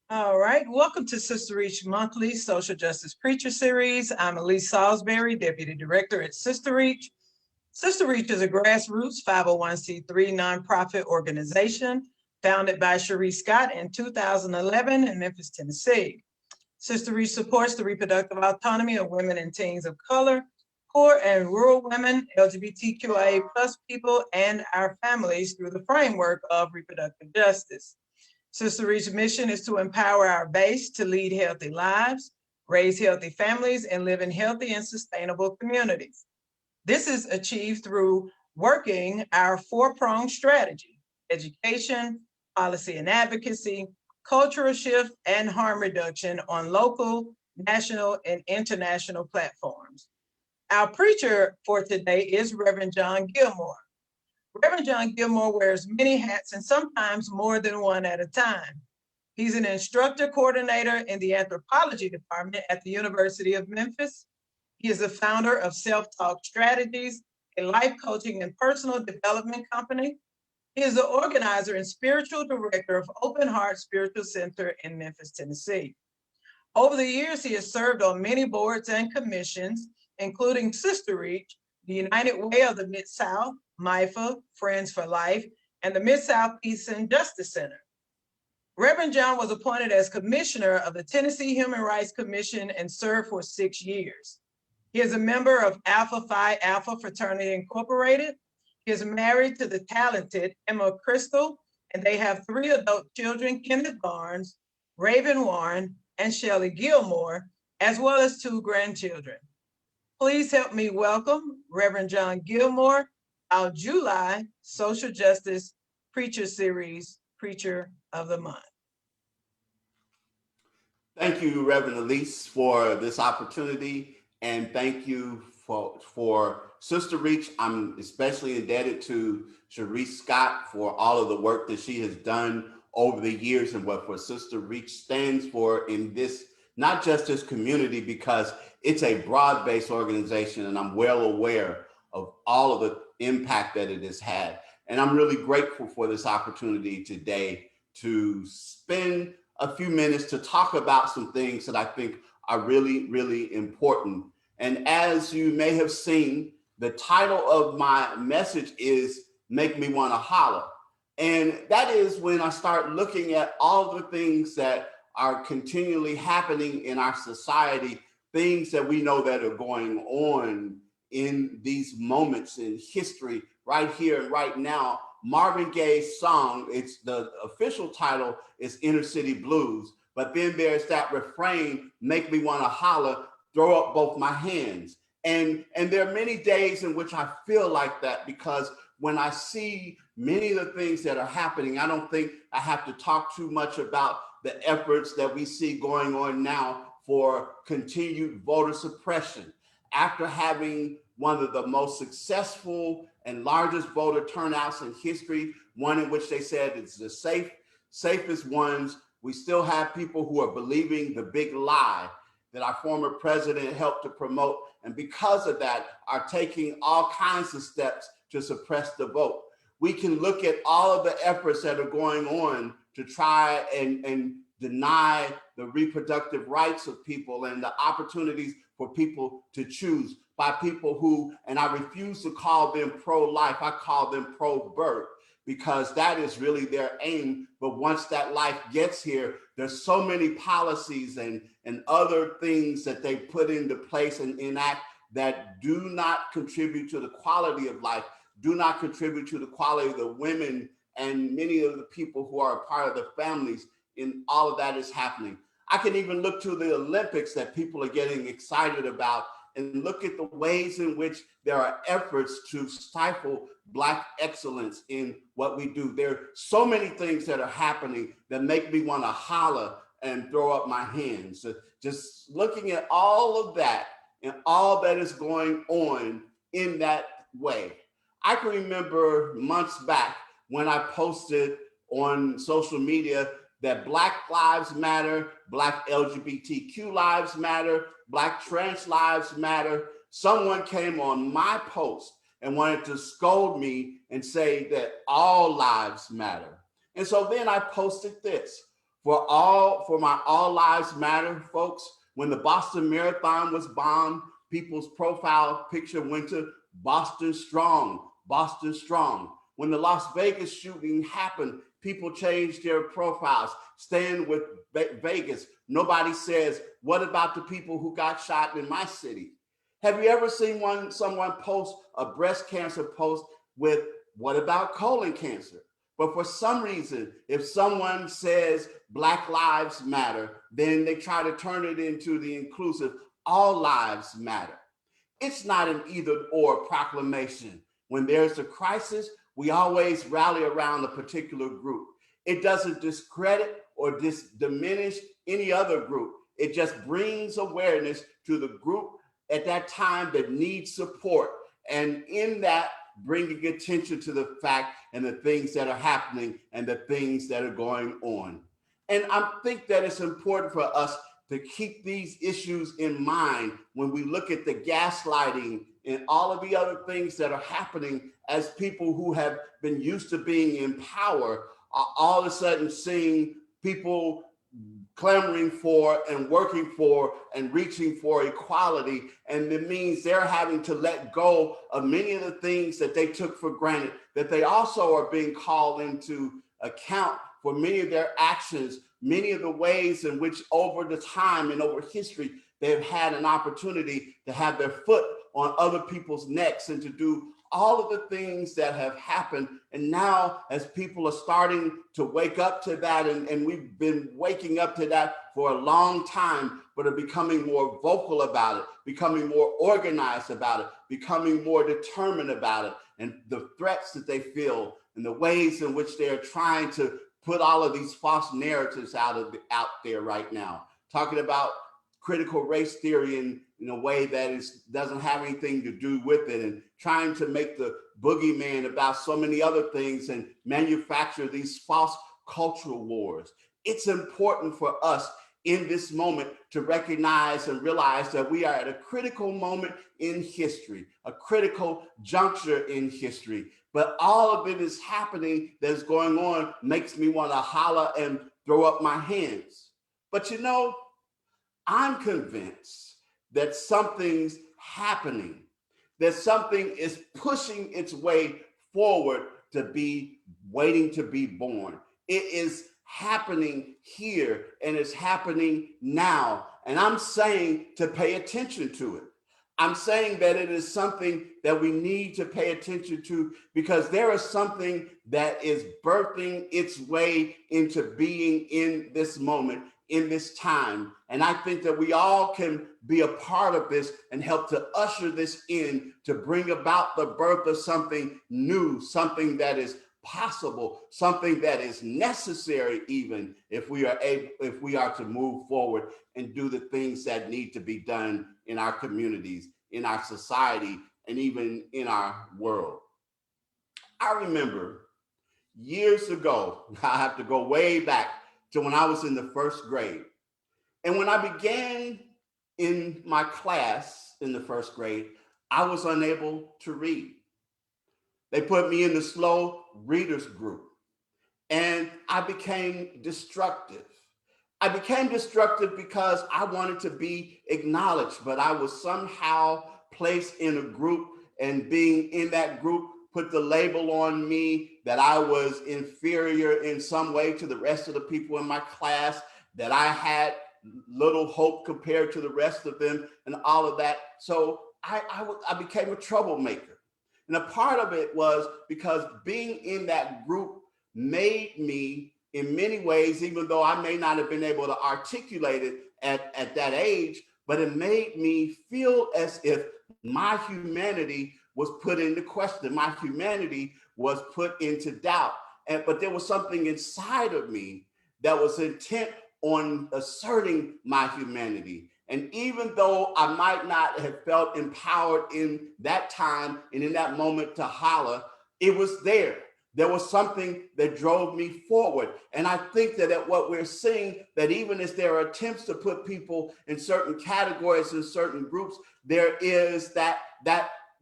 All right, welcome to Sister Reach Monthly Social Justice Preacher Series. I'm Elise Salisbury, Deputy Director at Sister Reach. Sister Reach is a grassroots 501c3 nonprofit organization founded by Cherie Scott in 2011 in Memphis, Tennessee. Sister Reach supports the reproductive autonomy of women and teens of color, poor and rural women, LGBTQIA plus people, and our families through the framework of reproductive justice. Sister Reach's mission is to empower our base to lead healthy lives, raise healthy families, and live in healthy and sustainable communities. This is achieved through working our four-pronged strategy: education, policy and advocacy, cultural shift, and harm reduction on local, national, and international platforms. Our preacher for today is Reverend John Gilmore. Reverend John Gilmore wears many hats and sometimes more than one at a time. He's an instructor coordinator in the anthropology department at the University of Memphis. He is the founder of Self-Talk Strategies, a life coaching and personal development company. He is the organizer and spiritual director of Open Heart Spiritual Center in Memphis, Tennessee. Over the years, he has served on many boards and commissions, including Sister Reach, the United Way of the Mid-South, MIFA, Friends for Life, and the Mid-South Peace and Justice Center. Reverend John was appointed as commissioner of the Tennessee Human Rights Commission and served for 6 years. He is a member of Alpha Phi Alpha Fraternity Incorporated. He is married to the talented Emma Crystal, and they have 3 adult children, Kenneth Barnes, Raven Warren, and Shelley Gilmore, as well as 2 grandchildren. Please help me welcome Reverend John Gilmore, our July Social Justice Preacher Series Preacher of the Month. Thank you, Reverend Elise, for this opportunity, and thank you for Sister Reach. I'm especially indebted to Cherie Scott for all of the work that she has done over the years and what for Sister Reach stands for in this, not just this community, because it's a broad-based organization, and I'm well aware of all of the impact that it has had. And I'm really grateful for this opportunity today to spend a few minutes to talk about some things that I think are really, really important. And as you may have seen, the title of my message is Make Me Wanna Holler. And that is when I start looking at all the things that are continually happening in our society, things that we know that are going on in these moments in history, right here and right now. Marvin Gaye's song, it's the official title is Inner City Blues, but then there's that refrain, Make Me Wanna Holler, throw up both my hands. And there are many days in which I feel like that, because when I see many of the things that are happening, I don't think I have to talk too much about the efforts that we see going on now for continued voter suppression. After having one of the most successful and largest voter turnouts in history, one in which they said it's the safest ones, we still have people who are believing the big lie that our former president helped to promote, and because of that are taking all kinds of steps to suppress the vote. We can look at all of the efforts that are going on to try and deny the reproductive rights of people and the opportunities for people to choose by people who, and I refuse to call them pro-life, I call them pro-birth, because that is really their aim. But once that life gets here, there's so many policies and other things that they put into place and enact that do not contribute to the quality of life, do not contribute to the quality of the women and many of the people who are a part of the families, in all of that is happening. I can even look to the Olympics that people are getting excited about and look at the ways in which there are efforts to stifle Black excellence in what we do. There are so many things that are happening that make me want to holler and throw up my hands. So just looking at all of that and all that is going on in that way. I can remember months back when I posted on social media that Black lives matter, Black LGBTQ lives matter, Black trans lives matter. Someone came on my post and wanted to scold me and say that all lives matter. And so then I posted this: For my All Lives Matter folks, when the Boston Marathon was bombed, people's profile picture went to Boston Strong, Boston Strong. When the Las Vegas shooting happened, people changed their profiles. Stand with Vegas. Nobody says, what about the people who got shot in my city? Have you ever seen someone post a breast cancer post with, what about colon cancer? But for some reason, if someone says Black Lives Matter, then they try to turn it into the inclusive All Lives Matter. It's not an either or proclamation. When there's a crisis, we always rally around a particular group. It doesn't discredit or diminish any other group. It just brings awareness to the group at that time that needs support. And in that, bringing attention to the fact and the things that are happening and the things that are going on. And I think that it's important for us to keep these issues in mind when we look at the gaslighting and all of the other things that are happening, as people who have been used to being in power are all of a sudden seeing people clamoring for and working for and reaching for equality. And it means they're having to let go of many of the things that they took for granted, that they also are being called into account for many of their actions, many of the ways in which over the time and over history, they've had an opportunity to have their foot on other people's necks and to do all of the things that have happened. And now as people are starting to wake up to that, and we've been waking up to that for a long time, but are becoming more vocal about it, becoming more organized about it, becoming more determined about it, and the threats that they feel and the ways in which they're trying to put all of these false narratives out there right now, talking about critical race theory in a way that doesn't have anything to do with it, and trying to make the boogeyman about so many other things and manufacture these false cultural wars. It's important for us in this moment to recognize and realize that we are at a critical moment in history, a critical juncture in history. But all of it is happening that's going on makes me want to holler and throw up my hands. But you know, I'm convinced that something's happening, that something is pushing its way forward to be waiting to be born. It is happening here and it's happening now. And I'm saying to pay attention to it. I'm saying that it is something that we need to pay attention to, because there is something that is birthing its way into being in this moment, in this time. And I think that we all can be a part of this and help to usher this in to bring about the birth of something new, something that is possible, something that is necessary, even if we are to move forward and do the things that need to be done in our communities, in our society, and even in our world. I remember years ago, I have to go way back to when I was in the first grade. And when I began in my class in the first grade, I was unable to read. They put me in the slow readers group, and I became destructive. I became destructive because I wanted to be acknowledged, but I was somehow placed in a group, and being in that group put the label on me that I was inferior in some way to the rest of the people in my class, that I had little hope compared to the rest of them and all of that. So I became a troublemaker. And a part of it was because being in that group made me, in many ways, even though I may not have been able to articulate it at that age, but it made me feel as if my humanity was put into question. My humanity was put into doubt. But there was something inside of me that was intent on asserting my humanity. And even though I might not have felt empowered in that time and in that moment to holler, it was there. There was something that drove me forward. And I think that what we're seeing, that even as there are attempts to put people in certain categories, in certain groups, there is that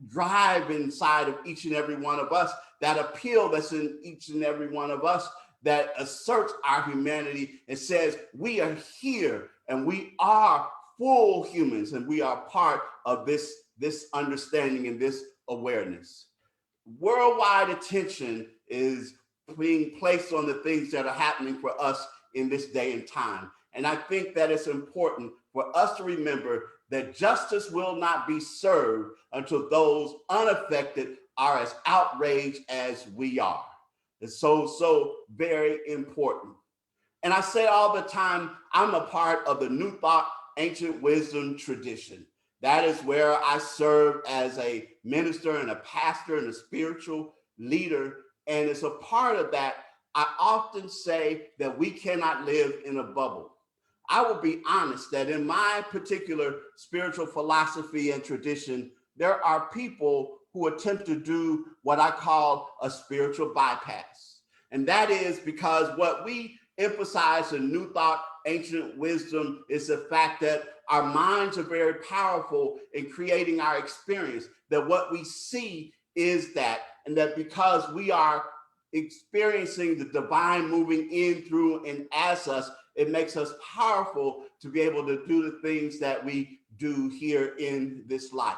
drive inside of each and every one of us, that appeal that's in each and every one of us, that asserts our humanity and says we are here and we are full humans and we are part of this understanding and this awareness. Worldwide attention is being placed on the things that are happening for us in this day and time. And I think that it's important for us to remember that justice will not be served until those unaffected are as outraged as we are. It's so very important. And I say all the time, I'm a part of the New Thought Ancient Wisdom tradition. That is where I serve as a minister and a pastor and a spiritual leader. And as a part of that, I often say that we cannot live in a bubble. I will be honest that in my particular spiritual philosophy and tradition, there are people who attempt to do what I call a spiritual bypass. And that is because what we emphasize in New Thought, Ancient Wisdom is the fact that our minds are very powerful in creating our experience, that what we see is that, and that because we are experiencing the divine moving in, through, and as us, it makes us powerful to be able to do the things that we do here in this life.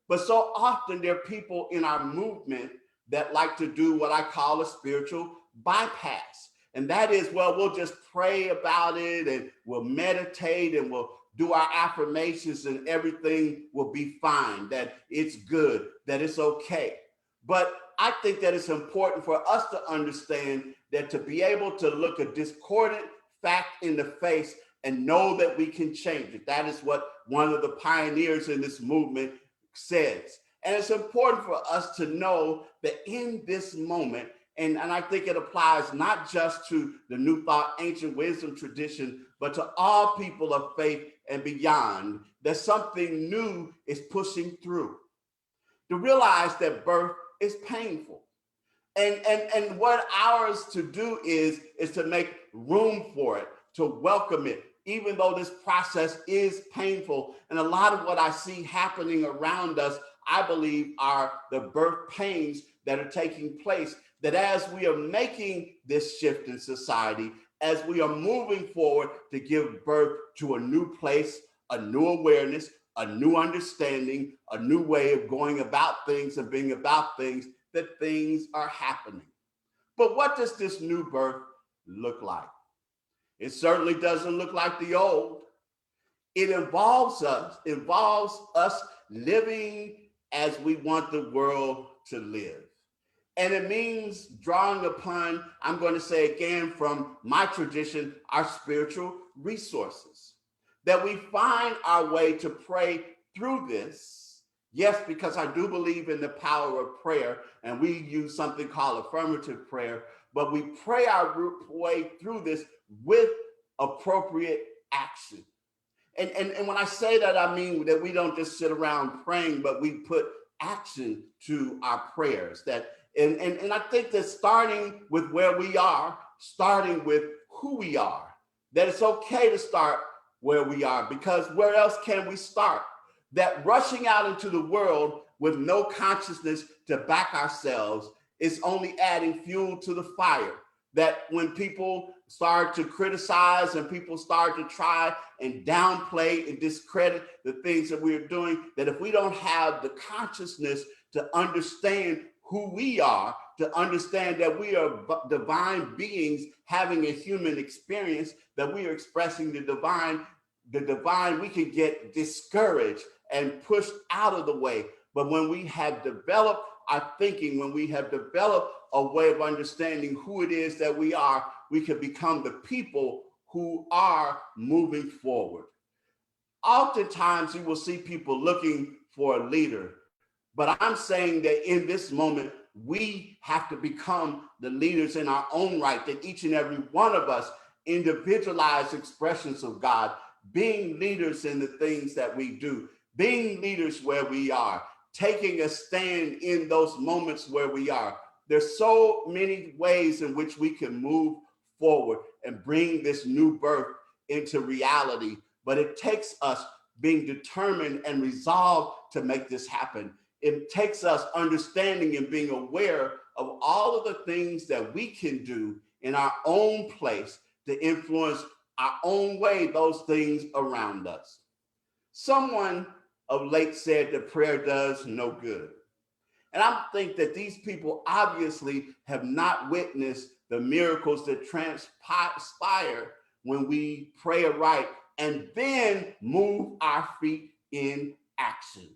But so often there are people in our movement that like to do what I call a spiritual bypass. And that is, well, we'll just pray about it and we'll meditate and we'll do our affirmations and everything will be fine, that it's good, that it's okay. But I think that it's important for us to understand that to be able to look a discordant fact in the face and know that we can change it. That is what one of the pioneers in this movement says. And it's important for us to know that in this moment, and I think it applies not just to the New Thought, Ancient Wisdom tradition, but to all people of faith and beyond, that something new is pushing through. To realize that birth is painful. And what ours to do is to make room for it, to welcome it, even though this process is painful. And a lot of what I see happening around us, I believe, are the birth pains that are taking place. That as we are making this shift in society, as we are moving forward to give birth to a new place, a new awareness, a new understanding, a new way of going about things and being about things, that things are happening. But what does this new birth look like? It certainly doesn't look like the old. It involves us living as we want the world to live. And it means drawing upon, I'm going to say again from my tradition, our spiritual resources. That we find our way to pray through this. Yes, because I do believe in the power of prayer, and we use something called affirmative prayer, but we pray our way through this with appropriate action. And when I say that, I mean that we don't just sit around praying, but we put action to our prayers. And I think that starting with where we are, starting with who we are, that it's okay to start where we are, because where else can we start? That rushing out into the world with no consciousness to back ourselves is only adding fuel to the fire. That when people start to criticize and people start to try and downplay and discredit the things that we're doing, that if we don't have the consciousness to understand who we are, to understand that we are divine beings having a human experience, that we are expressing the divine, we can get discouraged and pushed out of the way. But when we have developed our thinking, when we have developed a way of understanding who it is that we are, we can become the people who are moving forward. Oftentimes, you will see people looking for a leader, but I'm saying that in this moment, we have to become the leaders in our own right, that each and every one of us individualized expressions of God, being leaders in the things that we do, being leaders where we are, taking a stand in those moments where we are. There's so many ways in which we can move forward and bring this new birth into reality, but it takes us being determined and resolved to make this happen. It takes us understanding and being aware of all of the things that we can do in our own place to influence our own way those things around us. Someone of late said that prayer does no good. And I think that these people obviously have not witnessed the miracles that transpire when we pray aright and then move our feet in action.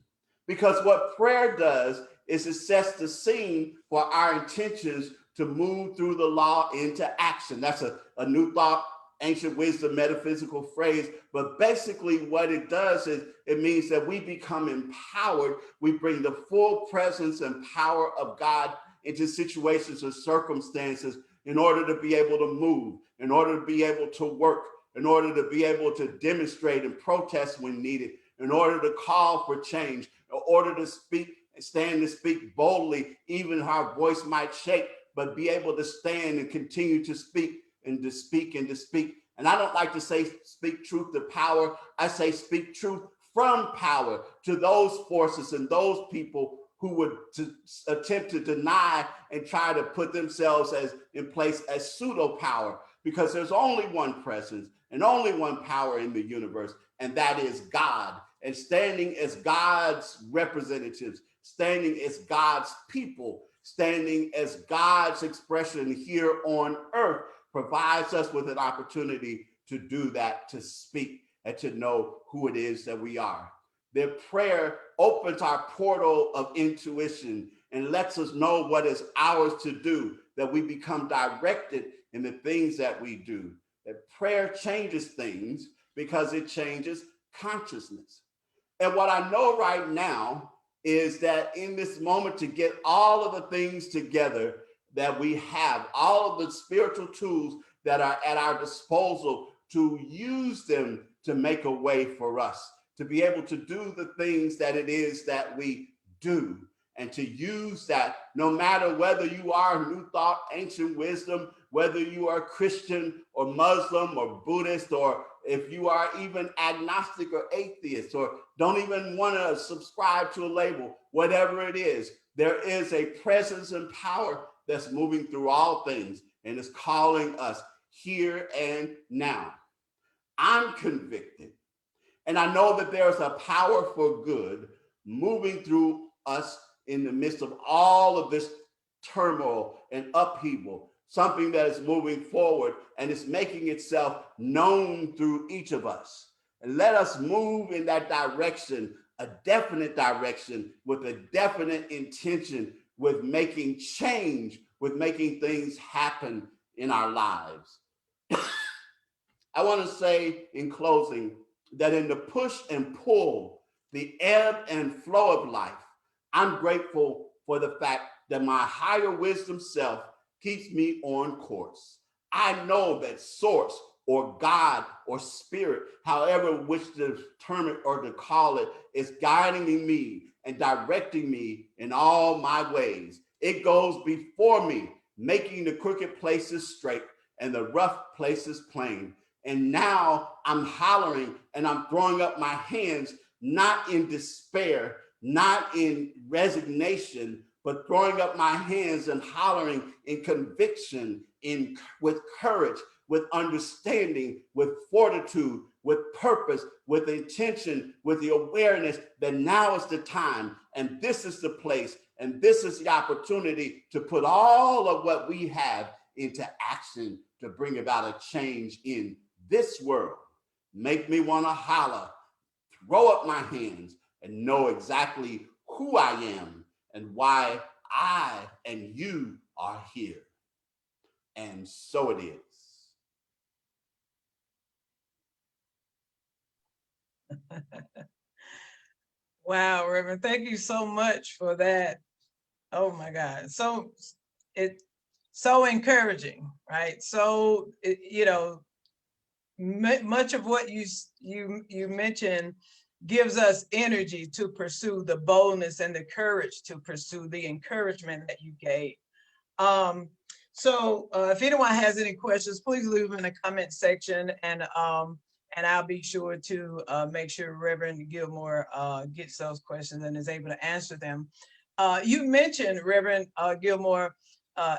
Because what prayer does is it sets the scene for our intentions to move through the law into action. That's a new thought, ancient wisdom, metaphysical phrase. But basically what it does is it means that we become empowered. We bring the full presence and power of God into situations or circumstances in order to be able to move, in order to be able to work, in order to be able to demonstrate and protest when needed, in order to call for change, in order to speak, stand to speak boldly, even our voice might shake, but be able to stand and continue to speak and to speak and to speak. And I don't like to say speak truth to power. I say speak truth from power to those forces and those people who would attempt to deny and try to put themselves in place as pseudo power, because there's only one presence and only one power in the universe, and that is God. And standing as God's representatives, standing as God's people, standing as God's expression here on earth provides us with an opportunity to do that, to speak and to know who it is that we are. Their prayer opens our portal of intuition and lets us know what is ours to do, that we become directed in the things that we do. That prayer changes things because it changes consciousness. And what I know right now is that in this moment, to get all of the things together that we have, all of the spiritual tools that are at our disposal, to use them to make a way for us, to be able to do the things that it is that we do, and to use that no matter whether you are New Thought, Ancient Wisdom, whether you are Christian or Muslim or Buddhist, or if you are even agnostic or atheist, or don't even want to subscribe to a label, whatever it is, there is a presence and power that's moving through all things and is calling us here and now. I'm convicted, and I know that there's a power for good moving through us in the midst of all of this turmoil and upheaval, something that is moving forward and is making itself known through each of us. And let us move in that direction, a definite direction, with a definite intention, with making change, with making things happen in our lives. I want to say in closing that in the push and pull, the ebb and flow of life, I'm grateful for the fact that my higher wisdom self keeps me on course. I know that source or God or spirit, however which to term it or to call it, is guiding me and directing me in all my ways. It goes before me, making the crooked places straight and the rough places plain. And now I'm hollering and I'm throwing up my hands, not in despair, not in resignation, but throwing up my hands and hollering in conviction, with courage, with understanding, with fortitude, with purpose, with intention, with the awareness that now is the time, and this is the place, and this is the opportunity to put all of what we have into action to bring about a change in this world. Make me want to holler, throw up my hands, and know exactly who I am and why I and you are here. And so it is. Wow, Reverend, thank you so much for that. Oh my God. So it's so encouraging, right? So, much of what you mentioned gives us energy to pursue the boldness and the courage to pursue the encouragement that you gave. So if anyone has any questions, please leave them in the comment section, and I'll be sure to make sure Reverend Gilmore gets those questions and is able to answer them. You mentioned, Reverend Gilmore,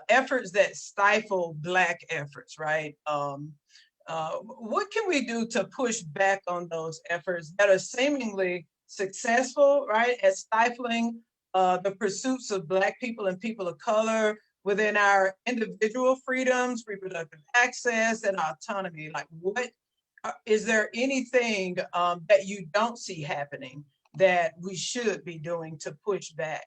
efforts that stifle Black efforts, right? What can we do to push back on those efforts that are seemingly successful, right, at stifling the pursuits of Black people and people of color within our individual freedoms, reproductive access, and autonomy? Like, what is there anything that you don't see happening that we should be doing to push back?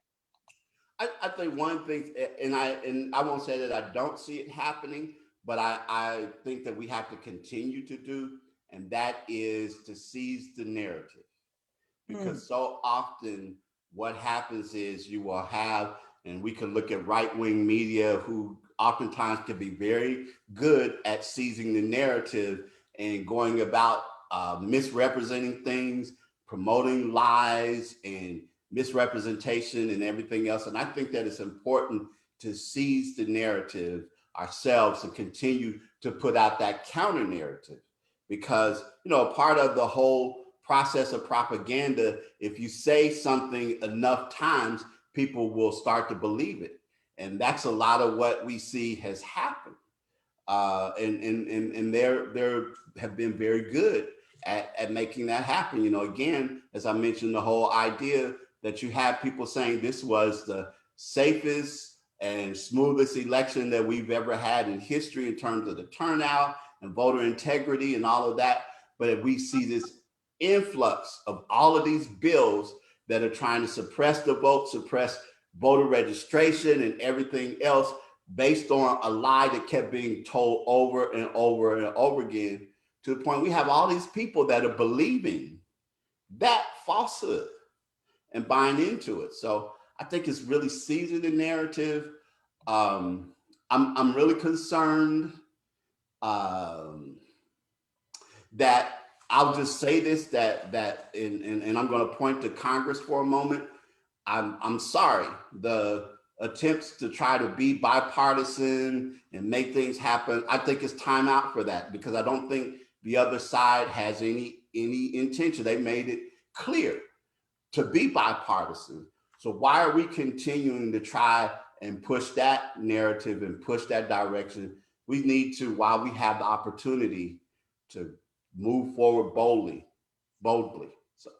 I think one thing, and I won't say that I don't see it happening, but I think that we have to continue to do, and that is to seize the narrative. Because so often what happens is you will have, and we can look at right-wing media who oftentimes can be very good at seizing the narrative and going about misrepresenting things, promoting lies and misrepresentation and everything else. And I think that it's important to seize the narrative ourselves and continue to put out that counter narrative, because part of the whole process of propaganda, if you say something enough times, people will start to believe it. And that's a lot of what we see has happened. And they have been very good at making that happen. Again, as I mentioned, the whole idea that you have people saying this was the safest and smoothest election that we've ever had in history in terms of the turnout and voter integrity and all of that. But if we see this influx of all of these bills that are trying to suppress the vote, suppress voter registration and everything else based on a lie that kept being told over and over and over again, to the point we have all these people that are believing that falsehood and buying into it. So I think it's really seizing the narrative. I'm really concerned that I'll just say this, and I'm going to point to Congress for a moment. I'm sorry, the attempts to try to be bipartisan and make things happen, I think it's time out for that, because I don't think the other side has any intention. They made it clear to be bipartisan. So why are we continuing to try and push that narrative and push that direction? We need to, while we have the opportunity, to move forward boldly. So.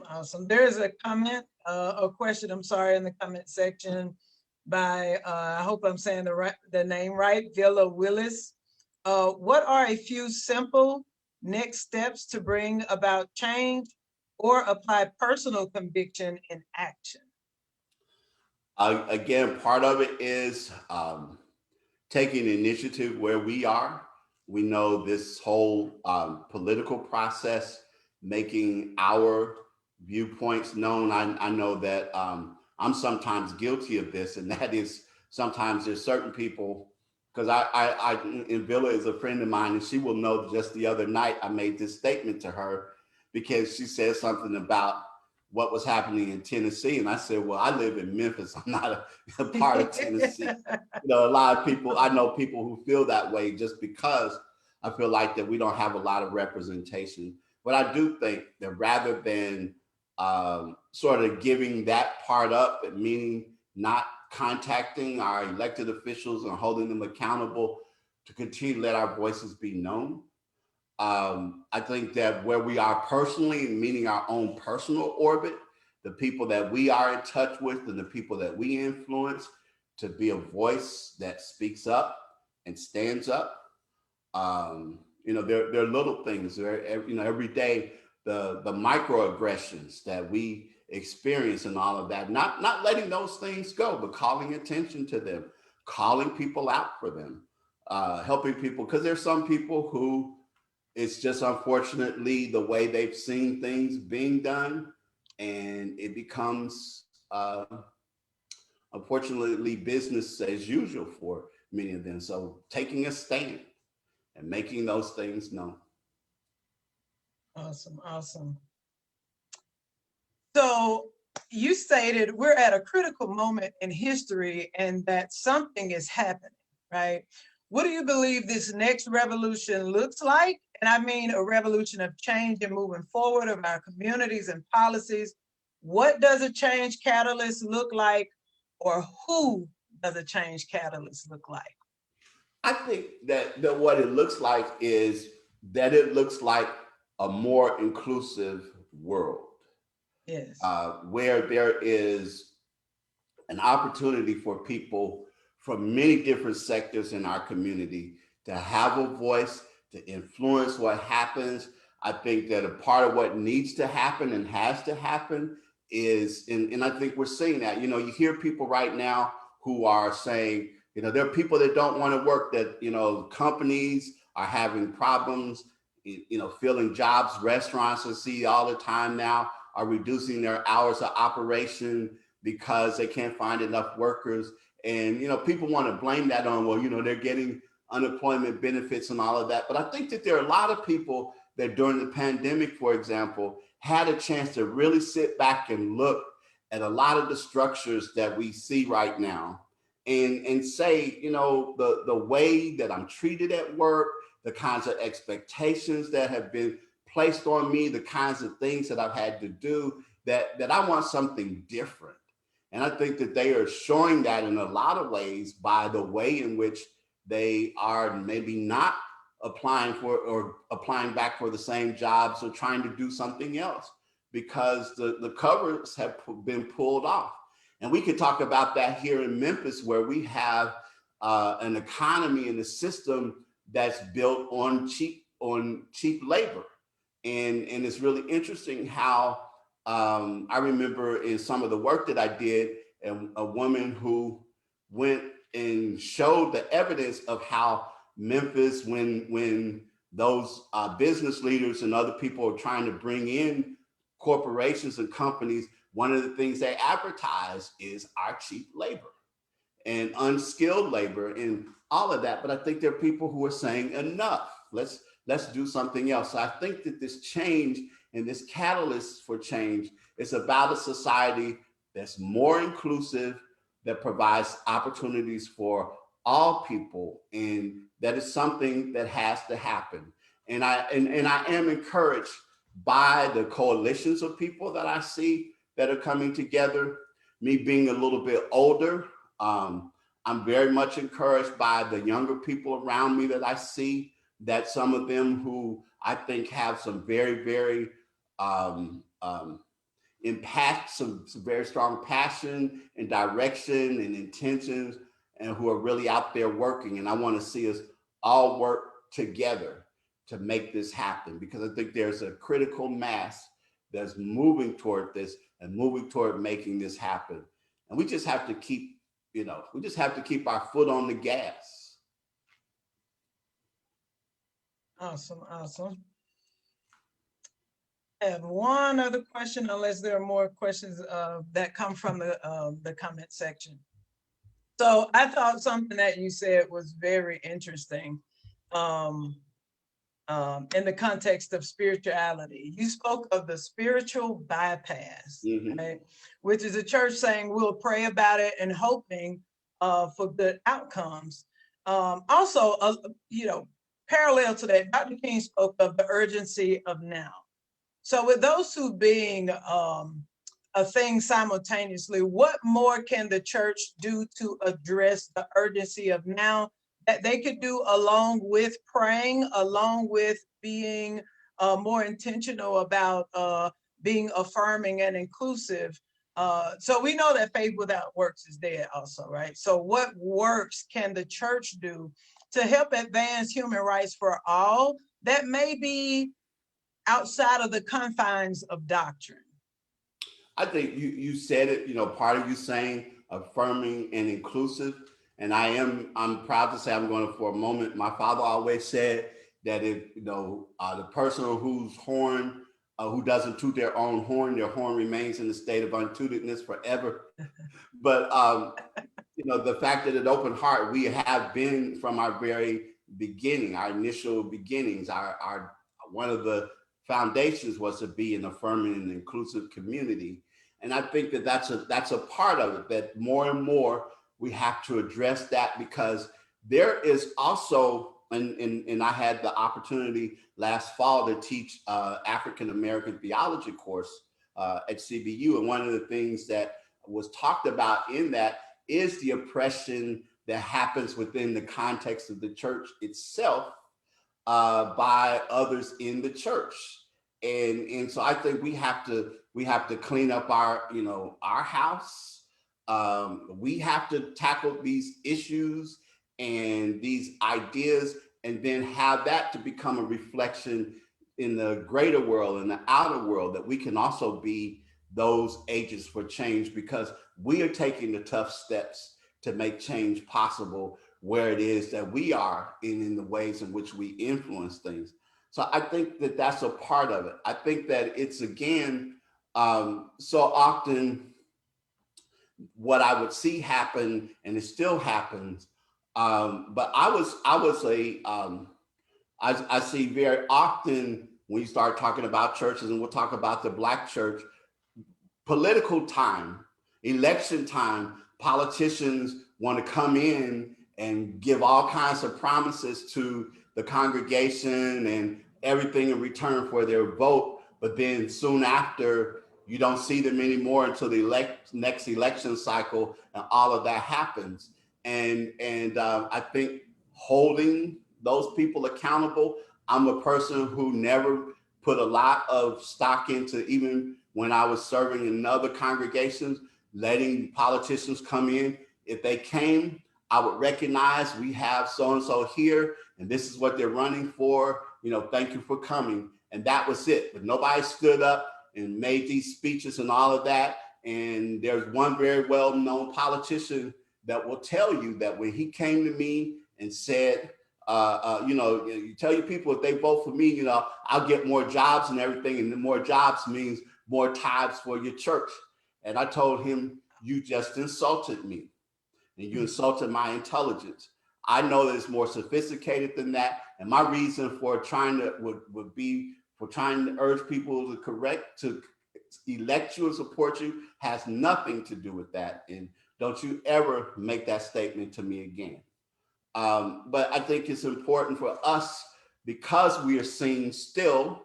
Awesome. There's a comment, a question, I'm sorry, in the comment section by, I hope I'm saying the name right, Villa Willis. What are a few simple next steps to bring about change or apply personal conviction in action? Again, part of it is taking initiative where we are. We know this whole political process, making our viewpoints known. I know that I'm sometimes guilty of this, and that is sometimes there's certain people, because I and Villa is a friend of mine, and she will know just the other night I made this statement to her because she said something about what was happening in Tennessee. And I said, well, I live in Memphis. I'm not a part of Tennessee. A lot of people, I know people who feel that way just because I feel like that we don't have a lot of representation. But I do think that rather than sort of giving that part up, meaning not contacting our elected officials and holding them accountable to continue to let our voices be known, I think that where we are personally, meaning our own personal orbit, the people that we are in touch with and the people that we influence, to be a voice that speaks up and stands up. There are little things. Every day the microaggressions that we experience and all of that. Not letting those things go, but calling attention to them, calling people out for them, helping people, because there's some people who it's just unfortunately the way they've seen things being done, and it becomes unfortunately business as usual for many of them. So taking a stand and making those things known. Awesome. So you stated we're at a critical moment in history and that something is happening, right? What do you believe this next revolution looks like? And I mean a revolution of change and moving forward of our communities and policies. What does a change catalyst look like or who does a change catalyst look like? I think that what it looks like is that it looks like a more inclusive world, Yes. where there is an opportunity for people from many different sectors in our community to have a voice, to influence what happens. I think that a part of what needs to happen and has to happen is, and I think we're seeing that, you hear people right now who are saying, there are people that don't want to work, that, companies are having problems, filling jobs. Restaurants, I see all the time now, are reducing their hours of operation because they can't find enough workers. And, people want to blame that on, well, they're getting unemployment benefits and all of that. But I think that there are a lot of people that during the pandemic, for example, had a chance to really sit back and look at a lot of the structures that we see right now and say, the way that I'm treated at work, the kinds of expectations that have been placed on me, the kinds of things that I've had to do, that I want something different. And I think that they are showing that in a lot of ways by the way in which they are maybe not applying for or applying back for the same jobs or trying to do something else because the covers have been pulled off. And we could talk about that here in Memphis, where we have an economy and a system that's built on cheap labor. And it's really interesting how I remember in some of the work that I did, and a woman who went and showed the evidence of how Memphis, when those business leaders and other people are trying to bring in corporations and companies, one of the things they advertise is our cheap labor and unskilled labor and all of that. But I think there are people who are saying enough. Let's do something else. So I think that this change and this catalyst for change is about a society that's more inclusive, that provides opportunities for all people, and that is something that has to happen. And I am encouraged by the coalitions of people that I see that are coming together. Me being a little bit older, I'm very much encouraged by the younger people around me that I see, that some of them who I think have some very, very impact, some very strong passion and direction and intentions, and who are really out there working. And I want to see us all work together to make this happen, because I think there's a critical mass that's moving toward this and moving toward making this happen. And we just have to keep, we just have to keep our foot on the gas. Awesome, awesome. I have one other question, unless there are more questions that come from the comment section. So I thought something that you said was very interesting in the context of spirituality. You spoke of the spiritual bypass, right? Which is a church saying we'll pray about it and hoping for good outcomes. Also, parallel to that, Dr. King spoke of the urgency of now. So with those two being a thing simultaneously, what more can the church do to address the urgency of now that they could do along with praying, along with being more intentional about being affirming and inclusive? So we know that faith without works is dead also, right? So what works can the church do to help advance human rights for all that may be outside of the confines of doctrine? I think you said it, part of you saying affirming and inclusive. And I'm proud to say, I'm going to, for a moment, my father always said that if, the person who doesn't toot their own horn, their horn remains in the state of untootedness forever. But, the fact that at Open Heart, we have been from our very beginning, our initial beginnings, our one of the foundations was to be an affirming and inclusive community. And I think that that's a part of it, that more and more we have to address that, because there is also, and I had the opportunity last fall to teach African American theology course at CBU. And one of the things that was talked about in that is the oppression that happens within the context of the church itself by others in the church. And so I think we have to clean up our house. We have to tackle these issues and these ideas, and then have that to become a reflection in the greater world, in the outer world, that we can also be those agents for change, because we are taking the tough steps to make change possible where it is that we are, in the ways in which we influence things. So I think that that's a part of it. I think that it's, again, so often what I would see happen, and it still happens. But I see very often when you start talking about churches, and we'll talk about the Black church, political time, election time, politicians want to come in and give all kinds of promises to the congregation and everything in return for their vote. But then soon after, you don't see them anymore until the next election cycle, and all of that happens. And I think holding those people accountable. I'm a person who never put a lot of stock into, even when I was serving in other congregations, letting politicians come in. If they came, I would recognize we have so-and-so here, and this is what they're running for. Thank you for coming. And that was it. But nobody stood up and made these speeches and all of that. And there's one very well-known politician that will tell you that when he came to me and said, you tell your people, if they vote for me, I'll get more jobs and everything. And the more jobs means more tithes for your church. And I told him, you just insulted me, and you insulted my intelligence. I know that it's more sophisticated than that. And my reason for trying to would be for trying to urge people to elect you and support you has nothing to do with that. And don't you ever make that statement to me again. But I think it's important for us, because we are seen still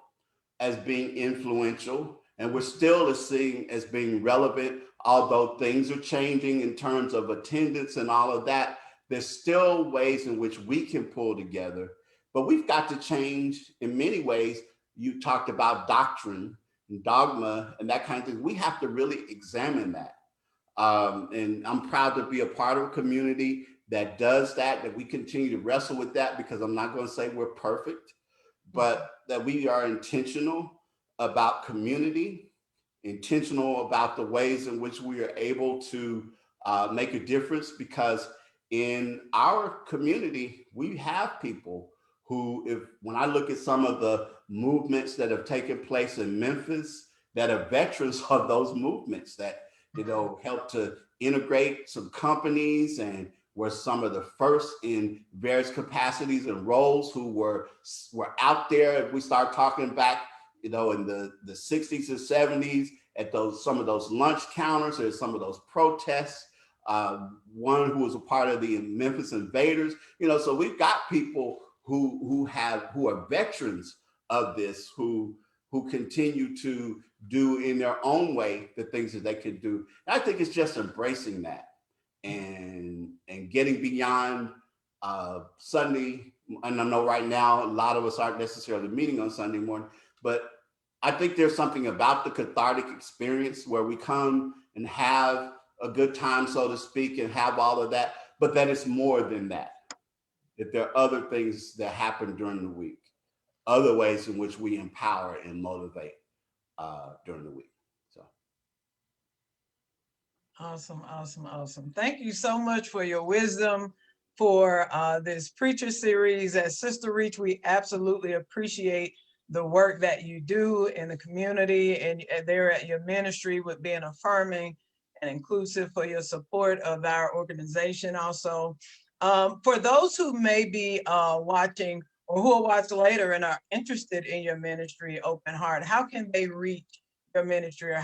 as being influential, and we're still seen as being relevant, although things are changing in terms of attendance and all of that. There's still ways in which we can pull together, but we've got to change in many ways. You talked about doctrine and dogma and that kind of thing. We have to really examine that. And I'm proud to be a part of a community that does that we continue to wrestle with that, because I'm not going to say we're perfect, but that we are intentional about community, intentional about the ways in which we are able to make a difference. Because in our community, we have people who, when I look at some of the movements that have taken place in Memphis, that are veterans of those movements, that helped to integrate some companies and were some of the first in various capacities and roles, who were out there. If we start talking back, in the 60s and 70s, at some of those lunch counters, or some of those protests. One who was a part of the Memphis Invaders. So we've got people who are veterans of this, who continue to do in their own way the things that they can do. And I think it's just embracing that and getting beyond Sunday. And I know right now a lot of us aren't necessarily meeting on Sunday morning, but I think there's something about the cathartic experience where we come and have a good time, so to speak, and have all of that, but that it's more than that. That there are other things that happen during the week, other ways in which we empower and motivate during the week. So. Awesome. Thank you so much for your wisdom for this preacher series at Sister Reach. We absolutely appreciate the work that you do in the community and there at your ministry, with being affirming and inclusive, for your support of our organization. Also, for those who may be watching or who will watch later and are interested in your ministry, Open Heart, how can they reach your ministry, or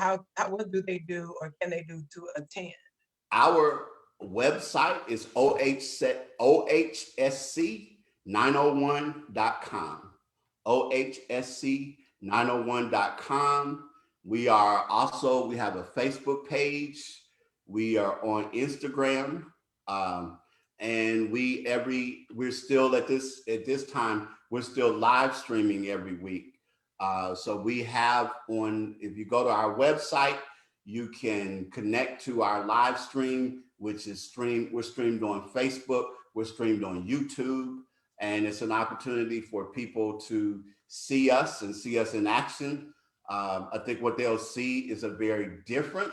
what do they do, or can they do to attend? Our website is ohsc901.com. ohsc901.com. We have a Facebook page. We are on Instagram. And we're still at this time, we're still live streaming every week. So we have if you go to our website, you can connect to our live stream, which is we're streamed on Facebook, we're streamed on YouTube, and it's an opportunity for people to see us and see us in action. I think what they'll see is a very different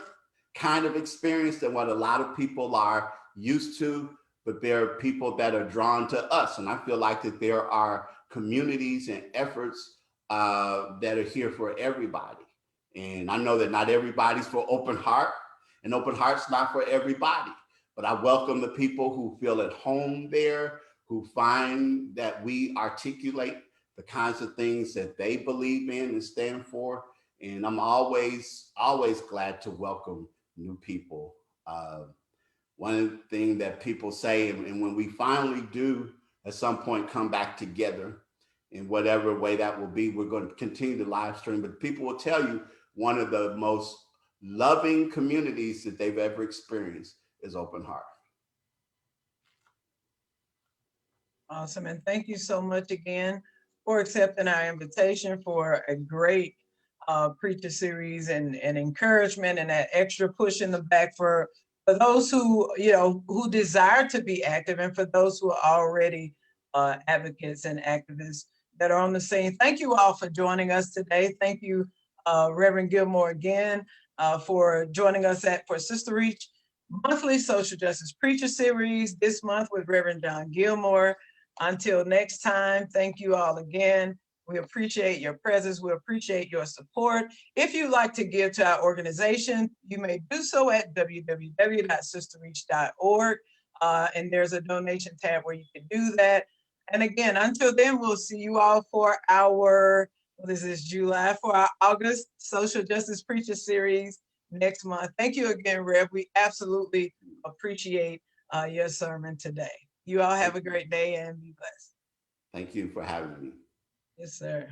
kind of experience than what a lot of people are used to, but there are people that are drawn to us. And I feel like that there are communities and efforts that are here for everybody. And I know that not everybody's for Open Heart, and Open Heart's not for everybody, but I welcome the people who feel at home there, who find that we articulate the kinds of things that they believe in and stand for. And I'm always glad to welcome new people. One thing that people say, and when we finally do at some point come back together in whatever way that will be, we're going to continue to live stream, but people will tell you one of the most loving communities that they've ever experienced is Open Heart. Awesome. And thank you so much again for accepting our invitation for a great preacher series and encouragement and that extra push in the back for those who, who desire to be active, and for those who are already advocates and activists that are on the scene. Thank you all for joining us today. Thank you, Reverend Gilmore, again, for joining us for Sister Reach monthly social justice preacher series this month with Reverend John Gilmore. Until next time, thank you all again. We appreciate your presence. We appreciate your support. If you'd like to give to our organization, you may do so at www.sisterreach.org. And there's a donation tab where you can do that. And again, until then, we'll see you all for this is July, for our August Social Justice Preacher Series next month. Thank you again, Rev. We absolutely appreciate your sermon today. You all have a great day and be blessed. Thank you for having me. Yes, sir.